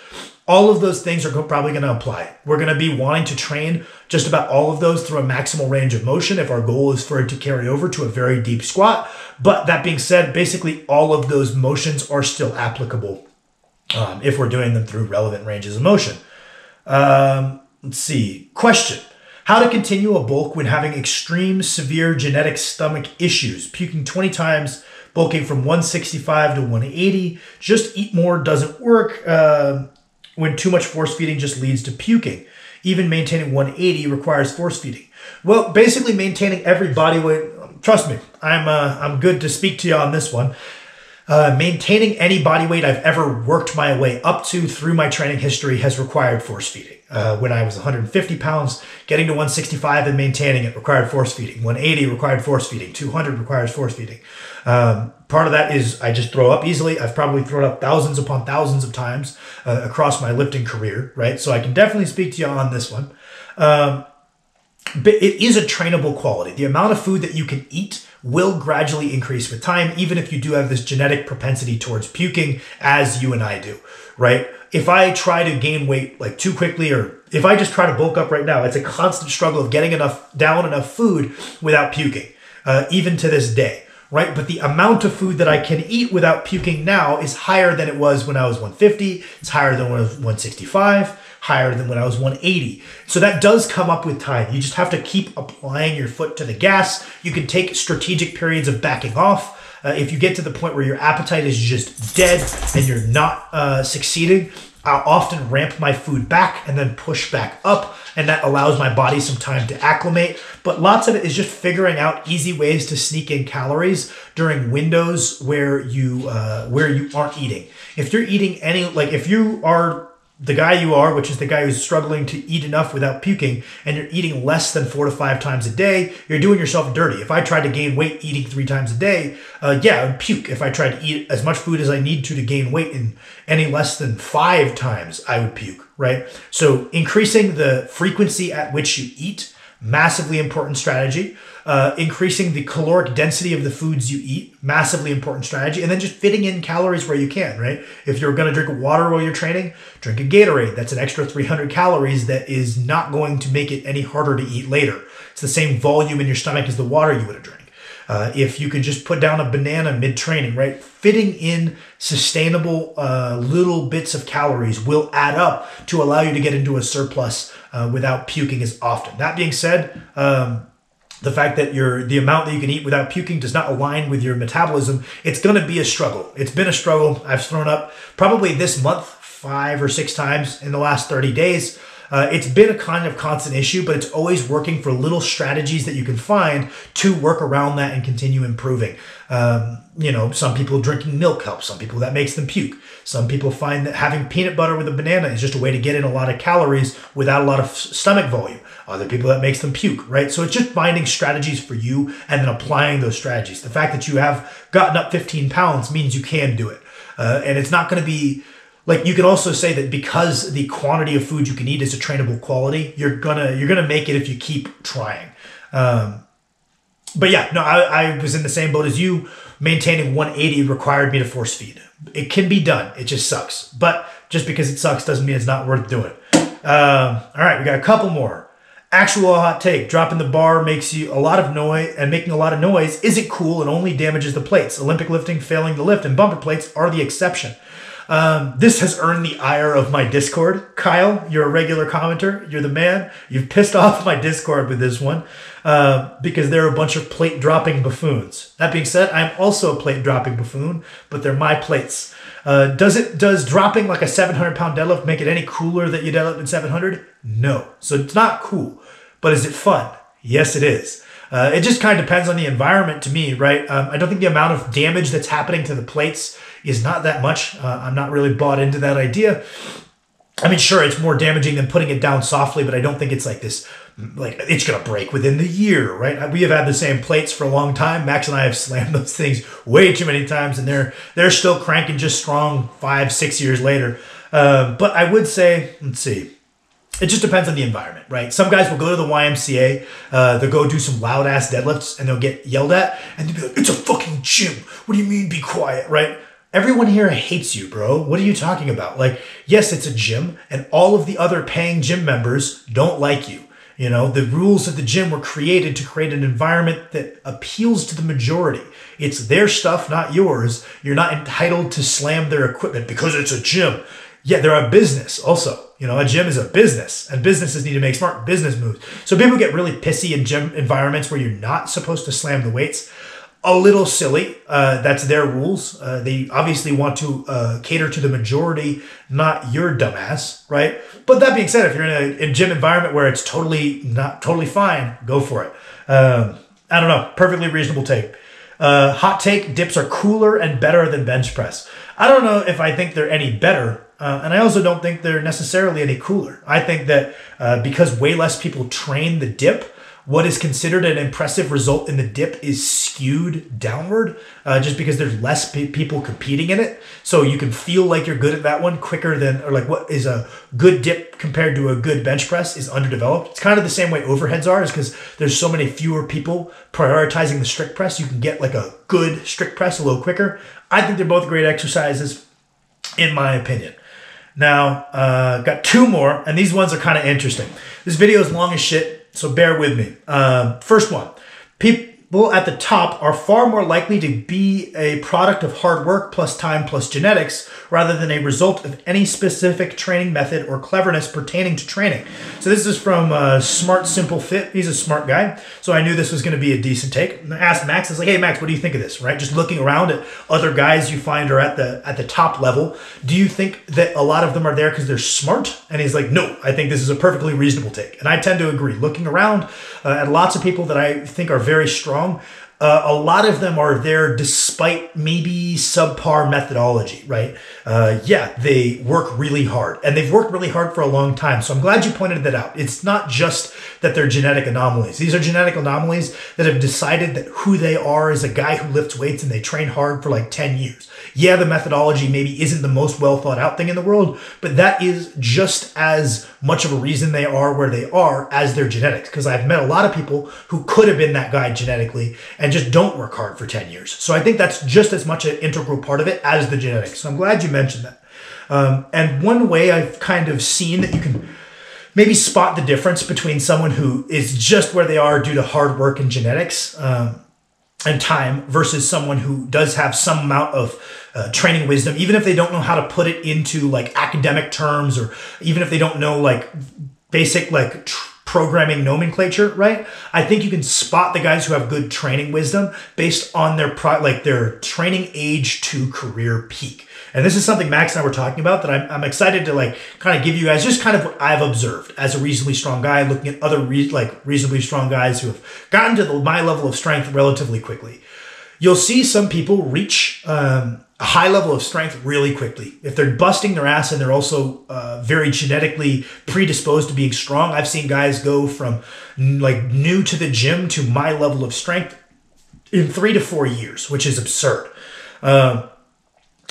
all of those things are probably going to apply. We're going to be wanting to train just about all of those through a maximal range of motion if our goal is for it to carry over to a very deep squat. But that being said, basically all of those motions are still applicable if we're doing them through relevant ranges of motion. Let's see. Question. How to continue a bulk when having extreme severe genetic stomach issues, puking 20 times, bulking from 165 to 180. Just eat more doesn't work when too much force feeding just leads to puking. Even maintaining 180 requires force feeding. Well, basically maintaining every body weight, trust me, I'm good to speak to you on this one. Maintaining any body weight I've ever worked my way up to through my training history has required force feeding. When I was 150 pounds, getting to 165 and maintaining it required force feeding. 180 required force feeding. 200 requires force feeding. Part of that is I just throw up easily. I've probably thrown up thousands upon thousands of times across my lifting career, right? So I can definitely speak to you on this one. But it is a trainable quality. The amount of food that you can eat will gradually increase with time, even if you do have this genetic propensity towards puking, as you and I do, right? If I try to gain weight like too quickly, or if I just try to bulk up right now, it's a constant struggle of getting down enough food without puking, even to this day, right? But the amount of food that I can eat without puking now is higher than it was when I was 150. It's higher than when I was 165. Higher than when I was 180. So that does come up with time. You just have to keep applying your foot to the gas. You can take strategic periods of backing off. If you get to the point where your appetite is just dead and you're not succeeding, I'll often ramp my food back and then push back up, and that allows my body some time to acclimate. But lots of it is just figuring out easy ways to sneak in calories during windows where you aren't eating. If you're eating if you are the guy you are, which is the guy who's struggling to eat enough without puking, and you're eating less than 4 to 5 times a day, you're doing yourself dirty. If I tried to gain weight eating 3 times a day, I would puke. If I tried to eat as much food as I need to gain weight in any less than 5 times, I would puke, right? So increasing the frequency at which you eat, massively important strategy. Increasing the caloric density of the foods you eat, massively important strategy. And then just fitting in calories where you can, right? If you're going to drink water while you're training, drink a Gatorade. That's an extra 300 calories that is not going to make it any harder to eat later. It's the same volume in your stomach as the water you would have drank. If you could just put down a banana mid-training, right? Fitting in sustainable little bits of calories will add up to allow you to get into a surplus without puking as often. That being said, the fact that the amount that you can eat without puking does not align with your metabolism, it's going to be a struggle. It's been a struggle. I've thrown up probably this month 5 or 6 times in the last 30 days. It's been a kind of constant issue, but it's always working for little strategies that you can find to work around that and continue improving. Some people drinking milk helps. Some people that makes them puke. Some people find that having peanut butter with a banana is just a way to get in a lot of calories without a lot of stomach volume. Other people that makes them puke, right? So it's just finding strategies for you and then applying those strategies. The fact that you have gotten up 15 pounds means you can do it. And it's not going to be like, you can also say that because the quantity of food you can eat is a trainable quality, you're gonna make it if you keep trying. But yeah, no, I was in the same boat as you. Maintaining 180 required me to force feed. It can be done. It just sucks. But just because it sucks doesn't mean it's not worth doing. All right, we got a couple more. Actual hot take. Dropping the bar makes you a lot of noise, and making a lot of noise isn't cool and only damages the plates. Olympic lifting, failing to lift, and bumper plates are the exception. This has earned the ire of my Discord. Kyle, you're a regular commenter. You're the man. You've pissed off my Discord with this one because they're a bunch of plate dropping buffoons. That being said, I'm also a plate dropping buffoon, but they're my plates. Does dropping like a 700-pound deadlift make it any cooler that you deadlift in 700? No. So it's not cool. But is it fun? Yes, it is. It just kind of depends on the environment to me, right? I don't think the amount of damage that's happening to the plates is not that much. I'm not really bought into that idea. I mean, sure, it's more damaging than putting it down softly, but I don't think it's like this, like it's going to break within the year, right? We have had the same plates for a long time. Max and I have slammed those things way too many times, and they're still cranking just strong 5-6 years later. But I would say, let's see. It just depends on the environment, right? Some guys will go to the YMCA, they'll go do some loud ass deadlifts and they'll get yelled at and they'll be like, it's a fucking gym. What do you mean be quiet, right? Everyone here hates you, bro. What are you talking about? Like, yes, it's a gym and all of the other paying gym members don't like you. You know, the rules of the gym were created to create an environment that appeals to the majority. It's their stuff, not yours. You're not entitled to slam their equipment because it's a gym. Yeah, they're a business also. You know, a gym is a business and businesses need to make smart business moves. So people get really pissy in gym environments where you're not supposed to slam the weights. A little silly. That's their rules. They obviously want to cater to the majority, not your dumbass, right? But that being said, if you're in a gym environment where it's totally fine, go for it. I don't know. Perfectly reasonable take. Hot take, dips are cooler and better than bench press. I don't know if I think they're any better. And I also don't think they're necessarily any cooler. I think that because way less people train the dip, what is considered an impressive result in the dip is skewed downward just because there's less people competing in it. So you can feel like you're good at that one quicker than, or like what is a good dip compared to a good bench press is underdeveloped. It's kind of the same way overheads are, is because there's so many fewer people prioritizing the strict press. You can get like a good strict press a little quicker. I think they're both great exercises in my opinion. Now, got two more, and these ones are kind of interesting. This video is long as shit, so bear with me. First one, people at the top are far more likely to be a product of hard work plus time plus genetics rather than a result of any specific training method or cleverness pertaining to training. So this is from Smart Simple Fit. He's a smart guy, so I knew this was going to be a decent take. And I asked Max, I was like, hey Max, what do you think of this, right? Just looking around at other guys you find are at the top level, do you think that a lot of them are there because they're smart? And he's like, no, I think this is a perfectly reasonable take. And I tend to agree. Looking around at lots of people that I think are very strong, a lot of them are there despite maybe subpar methodology, right? Yeah, they work really hard and they've worked really hard for a long time. So I'm glad you pointed that out. It's not just that they're genetic anomalies. These are genetic anomalies that have decided that who they are is a guy who lifts weights and they train hard for like 10 years. Yeah, the methodology maybe isn't the most well thought out thing in the world, but that is just as much of a reason they are where they are as their genetics. Because I've met a lot of people who could have been that guy genetically and just don't work hard for 10 years. So I think that's just as much an integral part of it as the genetics. So I'm glad you mentioned that. And one way I've kind of seen that you can maybe spot the difference between someone who is just where they are due to hard work and genetics and time versus someone who does have some amount of training wisdom, even if they don't know how to put it into like academic terms, or even if they don't know like basic like programming nomenclature, right? I think you can spot the guys who have good training wisdom based on their their training age to career peak. And this is something Max and I were talking about that I'm excited to like kind of give you guys just kind of what I've observed as a reasonably strong guy, looking at other reasonably strong guys who have gotten to my level of strength relatively quickly. You'll see some people reach a high level of strength really quickly. If they're busting their ass and they're also very genetically predisposed to being strong, I've seen guys go from like new to the gym to my level of strength in 3 to 4 years, which is absurd.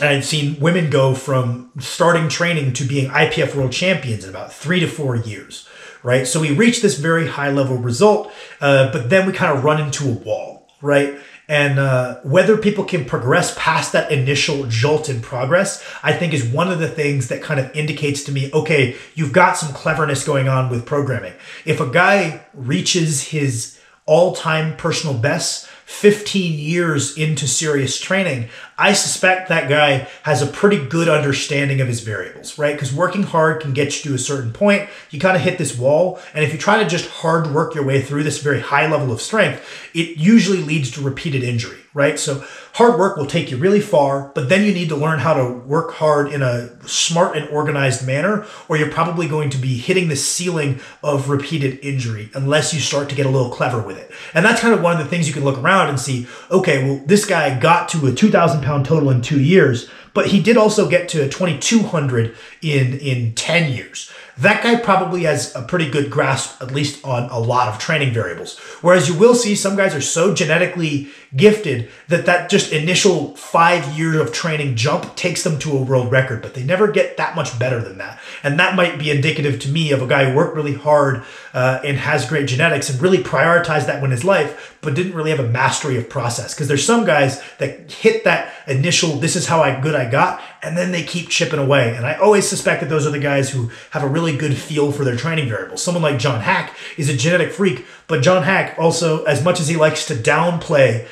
I've seen women go from starting training to being IPF world champions in about 3 to 4 years, right? So we reach this very high level result, but then we kind of run into a wall, right? And whether people can progress past that initial jolt in progress, I think is one of the things that kind of indicates to me, okay, you've got some cleverness going on with programming. If a guy reaches his all-time personal best 15 years into serious training, I suspect that guy has a pretty good understanding of his variables, right? Because working hard can get you to a certain point. You kind of hit this wall. And if you try to just hard work your way through this very high level of strength, it usually leads to repeated injury, right? So hard work will take you really far, but then you need to learn how to work hard in a smart and organized manner, or you're probably going to be hitting the ceiling of repeated injury unless you start to get a little clever with it. And that's kind of one of the things you can look around and see, okay, well, this guy got to a 2,000 pound total in 2 years, but he did also get to 2,200 in 10 years. That guy probably has a pretty good grasp, at least on a lot of training variables. Whereas you will see some guys are so genetically gifted that just initial 5 years of training jump takes them to a world record, but they never get that much better than that. And that might be indicative to me of a guy who worked really hard and has great genetics and really prioritized that in his life, but didn't really have a mastery of process. Because there's some guys that hit that initial, this is how good I got, and then they keep chipping away. And I always suspect that those are the guys who have a really good feel for their training variables. Someone like John Hack is a genetic freak, but John Hack also, as much as he likes to downplay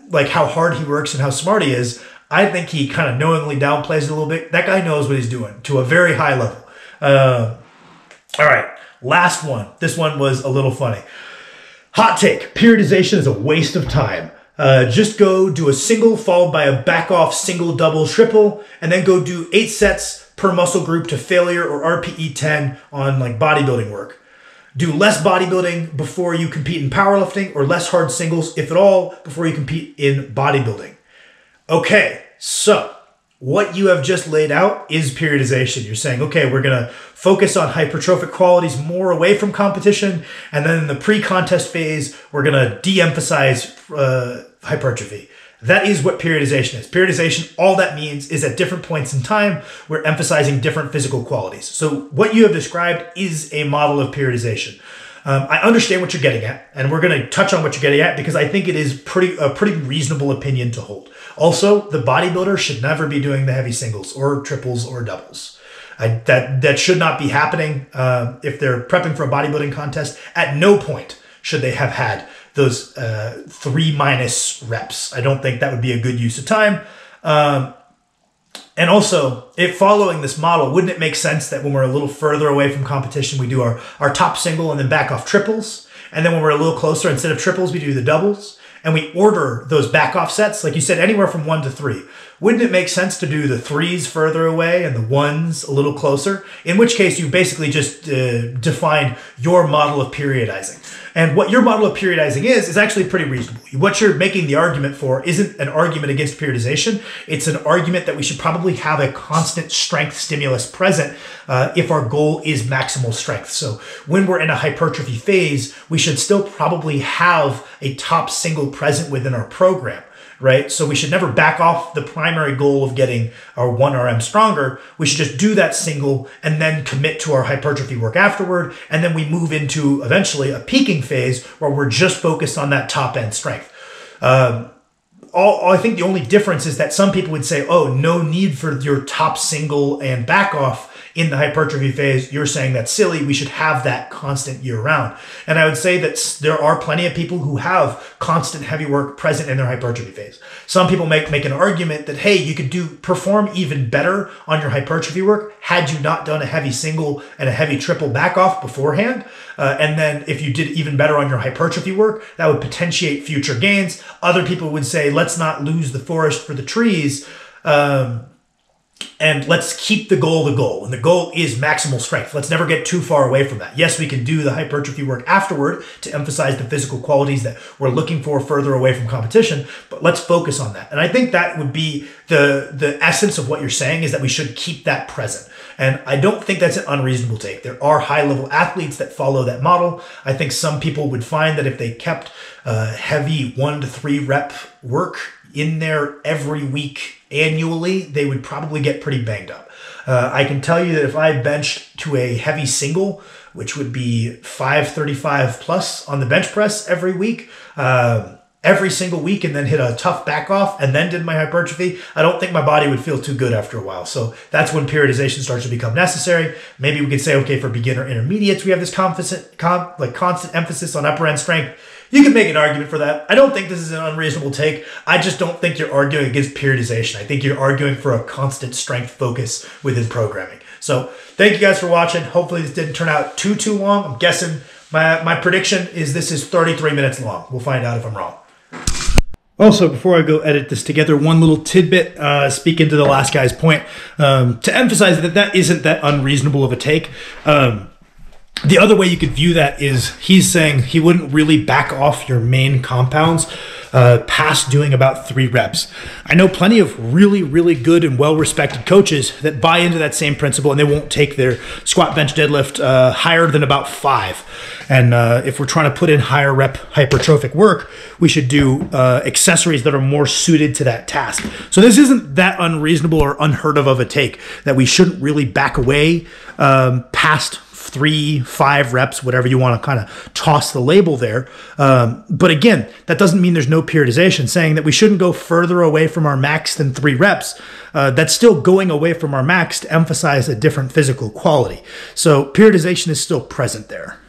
like how hard he works and how smart he is, I think he kind of knowingly downplays it a little bit. That guy knows what he's doing to a very high level. All right, last one. This one was a little funny. Hot take, periodization is a waste of time. Just go do a single followed by a back off single, double, triple, and then go do 8 sets per muscle group to failure or RPE 10 on like bodybuilding work. Do less bodybuilding before you compete in powerlifting, or less hard singles, if at all, before you compete in bodybuilding. Okay, so what you have just laid out is periodization. You're saying, okay, we're going to focus on hypertrophic qualities more away from competition, and then in the pre-contest phase, we're going to de-emphasize hypertrophy. That is what periodization is. Periodization, all that means is at different points in time, we're emphasizing different physical qualities. So what you have described is a model of periodization. I understand what you're getting at, and we're going to touch on what you're getting at because I think it is a pretty reasonable opinion to hold. Also, the bodybuilder should never be doing the heavy singles or triples or doubles. That should not be happening. If they're prepping for a bodybuilding contest, at no point should they have had those 3- reps. I don't think that would be a good use of time. And also, if following this model, wouldn't it make sense that when we're a little further away from competition, we do our top single and then back off triples? And then when we're a little closer, instead of triples, we do the doubles? And we order those back off sets, like you said, anywhere from 1 to 3. Wouldn't it make sense to do the 3s further away and the 1s a little closer? In which case, you basically just defined your model of periodizing. And what your model of periodizing is actually pretty reasonable. What you're making the argument for isn't an argument against periodization. It's an argument that we should probably have a constant strength stimulus present if our goal is maximal strength. So when we're in a hypertrophy phase, we should still probably have a top single present within our program. Right? So we should never back off the primary goal of getting our 1RM stronger. We should just do that single and then commit to our hypertrophy work afterward. And then we move into eventually a peaking phase where we're just focused on that top end strength. I think the only difference is that some people would say, oh, no need for your top single and back off in the hypertrophy phase. You're saying that's silly. We should have that constant year round. And I would say that there are plenty of people who have constant heavy work present in their hypertrophy phase. Some people make an argument that, hey, you could perform even better on your hypertrophy work had you not done a heavy single and a heavy triple back off beforehand. And then if you did even better on your hypertrophy work, that would potentiate future gains. Other people would say, let's not lose the forest for the trees. And let's keep the goal the goal. And the goal is maximal strength. Let's never get too far away from that. Yes, we can do the hypertrophy work afterward to emphasize the physical qualities that we're looking for further away from competition, but let's focus on that. And I think that would be the essence of what you're saying, is that we should keep that present. And I don't think that's an unreasonable take. There are high-level athletes that follow that model. I think some people would find that if they kept heavy 1 to 3 rep work in there every week annually, they would probably get pretty banged up. I can tell you that if I benched to a heavy single, which would be 535 plus on the bench press every week, and every single week and then hit a tough back off and then did my hypertrophy, I don't think my body would feel too good after a while. So that's when periodization starts to become necessary. Maybe we could say, okay, for beginner intermediates, we have this constant emphasis on upper end strength. You can make an argument for that. I don't think this is an unreasonable take. I just don't think you're arguing against periodization. I think you're arguing for a constant strength focus within programming. So thank you guys for watching. Hopefully this didn't turn out too long. I'm guessing my prediction is this is 33 minutes long. We'll find out if I'm wrong. Also, before I go edit this together, one little tidbit, speaking to the last guy's point, to emphasize that that isn't that unreasonable of a take. The other way you could view that is he's saying he wouldn't really back off your main compounds past doing about 3 reps. I know plenty of really, really good and well-respected coaches that buy into that same principle, and they won't take their squat, bench, deadlift higher than about 5. And if we're trying to put in higher rep hypertrophic work, we should do accessories that are more suited to that task. So this isn't that unreasonable or unheard of a take that we shouldn't really back away past 3, 5 reps, whatever you want to kind of toss the label there. But again, that doesn't mean there's no periodization. Saying that we shouldn't go further away from our max than 3 reps, that's still going away from our max to emphasize a different physical quality. So periodization is still present there.